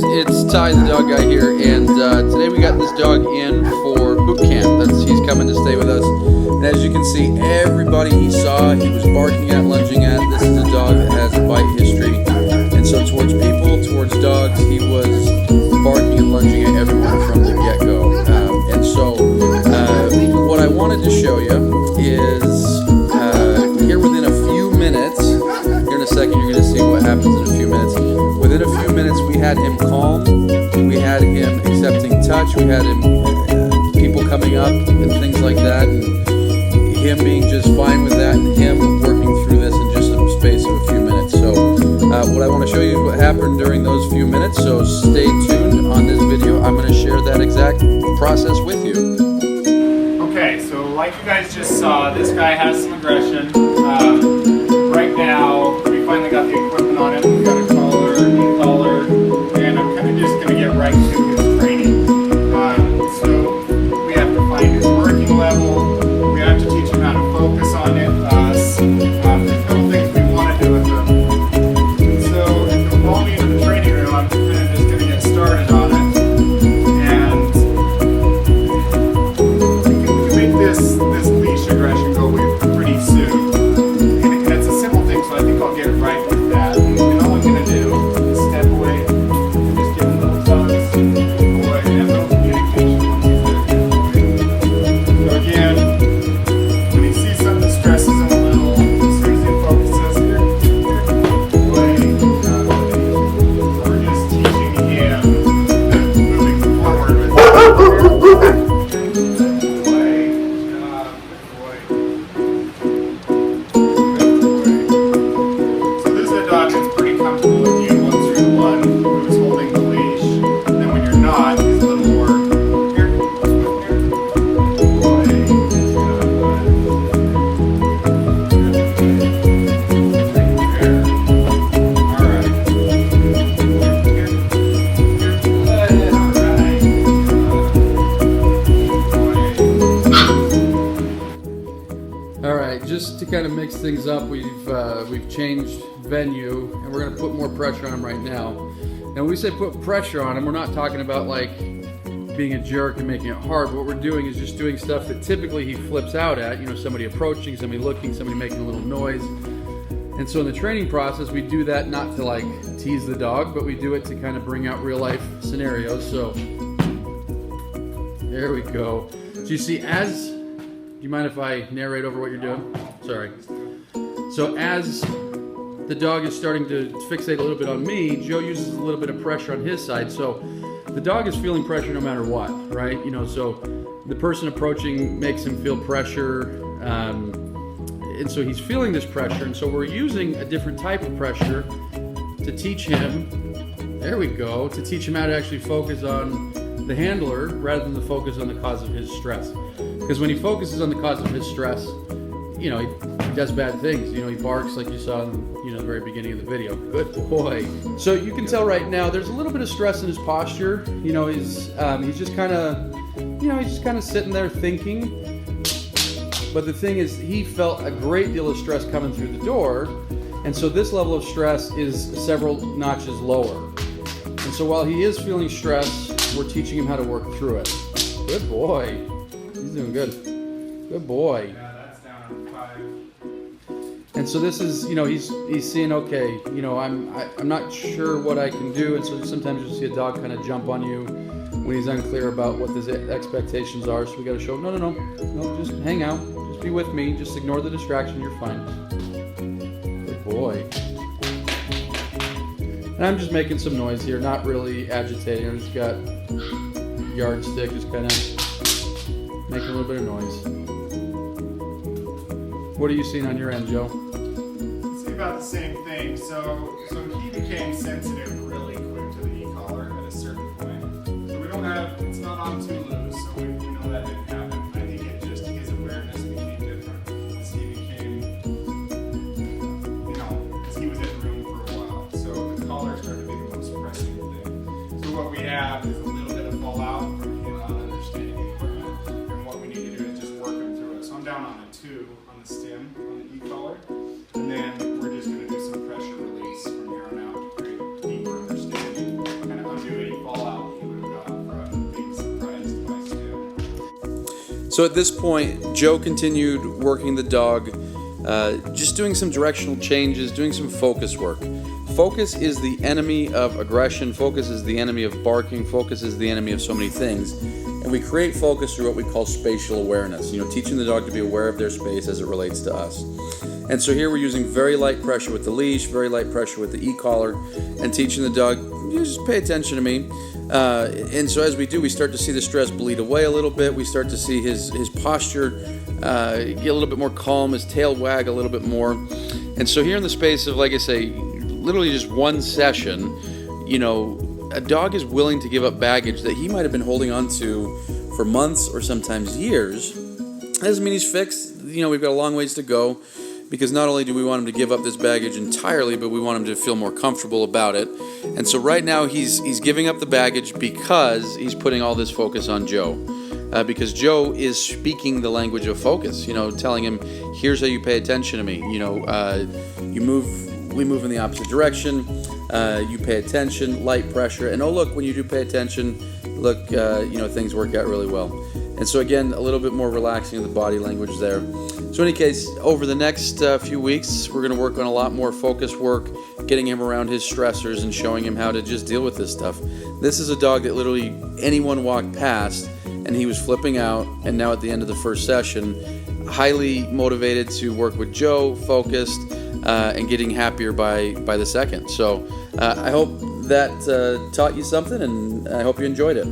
guys, it's Ty the dog guy here, and today we got this dog in for boot camp. He's coming to stay with us, and as you can see, everybody he saw, he was barking at, lunging at. This is a dog that has a bite history, and so towards people, towards dogs, he was barking and lunging at everyone from the get-go. And so what I wanted to show you is here within a few minutes, here in a second you're going to see what happens in a few minutes. Within a few minutes we had him calm, we had him accepting touch, we had him people coming up and things like that, and him being just fine with that, and him working through this in just a space of a few minutes. So what I want to show you is what happened during those few minutes, so stay tuned on this video. I'm going to share that exact process with you. Okay, so like you guys just saw, this guy has some aggression. Right now, we finally got the equipment on him. We got a collar, knee collar, and I'm kind of just going to get right to his training. So we have to find his working level. We have to teach him how to focus on it. There's little things we want to do with him. So if you follow me into the training room, I'm kind of just going to get started on it. And we can make this leash aggression go away pretty soon. And it's a simple thing, so I think I'll get right with that. And all I'm going to do is step away and just give him little tugs away and little communication once he's there. So again, when he sees something that stresses him a little, as soon as he focuses here, away, so we're just teaching him moving forward with it. Just to kind of mix things up, we've changed venue, and we're going to put more pressure on him right now. And when we say put pressure on him, we're not talking about like being a jerk and making it hard. What we're doing is just doing stuff that typically he flips out at. You know, somebody approaching, somebody looking, somebody making a little noise. And so in the training process, we do that not to like tease the dog, but we do it to kind of bring out real life scenarios. So there we go. So you see, do you mind if I narrate over what you're doing? Sorry. So as the dog is starting to fixate a little bit on me, Joe uses a little bit of pressure on his side. So the dog is feeling pressure no matter what, right? You know, so the person approaching makes him feel pressure. And so he's feeling this pressure. And so we're using a different type of pressure to teach him, there we go, to teach him how to actually focus on the handler rather than the focus on the cause of his stress. Because when he focuses on the cause of his stress, you know, he does bad things. You know, he barks like you saw in, the very beginning of the video. Good boy. So you can tell right now there's a little bit of stress in his posture. You know, he's just kind of, sitting there thinking. But the thing is, he felt a great deal of stress coming through the door, and so this level of stress is several notches lower. And so while he is feeling stress, we're teaching him how to work through it. Good boy. He's doing good. Good boy. Yeah, that's down on 5. And so this is, he's seeing, okay, I'm not sure what I can do. And so sometimes you'll see a dog kind of jump on you when he's unclear about what his expectations are. So we got to show him, no, just hang out. Just be with me. Just ignore the distraction. You're fine. Good boy. And I'm just making some noise here, not really agitating. I just got yardstick, just kind of making a little bit of noise. What are you seeing on your end, Joe? It's about the same thing. So he became sensitive really quick to the e-collar at a certain point. So we don't have, it's not on too loose, so we know that didn't happen. I think it just, his awareness became different. As he became, because he was in the room for a while. So the collar started to be the most pressing thing. So what we have is a little bit of fallout from him not understanding the equipment. And what we need to do is just work him through it. So I'm down on a 2 on the stem on the e-collar. And then we're just going to do some pressure release from here on out to create deeper understanding, kind of undo So at this point, Joe continued working the dog, just doing some directional changes, doing some focus work. Focus is the enemy of aggression. Focus is the enemy of barking. Focus is the enemy of so many things. And we create focus through what we call spatial awareness, teaching the dog to be aware of their space as it relates to us. And so here we're using very light pressure with the leash, very light pressure with the e-collar, and teaching the dog, just pay attention to me. And so as we do, we start to see the stress bleed away a little bit. We start to see his posture get a little bit more calm, his tail wag a little bit more. And so here in the space of, like I say, literally just one session, a dog is willing to give up baggage that he might have been holding on to for months or sometimes years. That doesn't mean he's fixed. We've got a long ways to go, because not only do we want him to give up this baggage entirely, but we want him to feel more comfortable about it. And so right now he's giving up the baggage because he's putting all this focus on Joe. Because Joe is speaking the language of focus, telling him, here's how you pay attention to me. We move in the opposite direction. You pay attention, light pressure, and oh look, when you do pay attention, look, things work out really well. And so again, a little bit more relaxing of the body language there. So in any case, over the next few weeks, we're going to work on a lot more focus work, getting him around his stressors and showing him how to just deal with this stuff. This is a dog that literally anyone walked past and he was flipping out, and now at the end of the first session, highly motivated to work with Joe, focused, and getting happier by the second. So I hope that taught you something, and I hope you enjoyed it.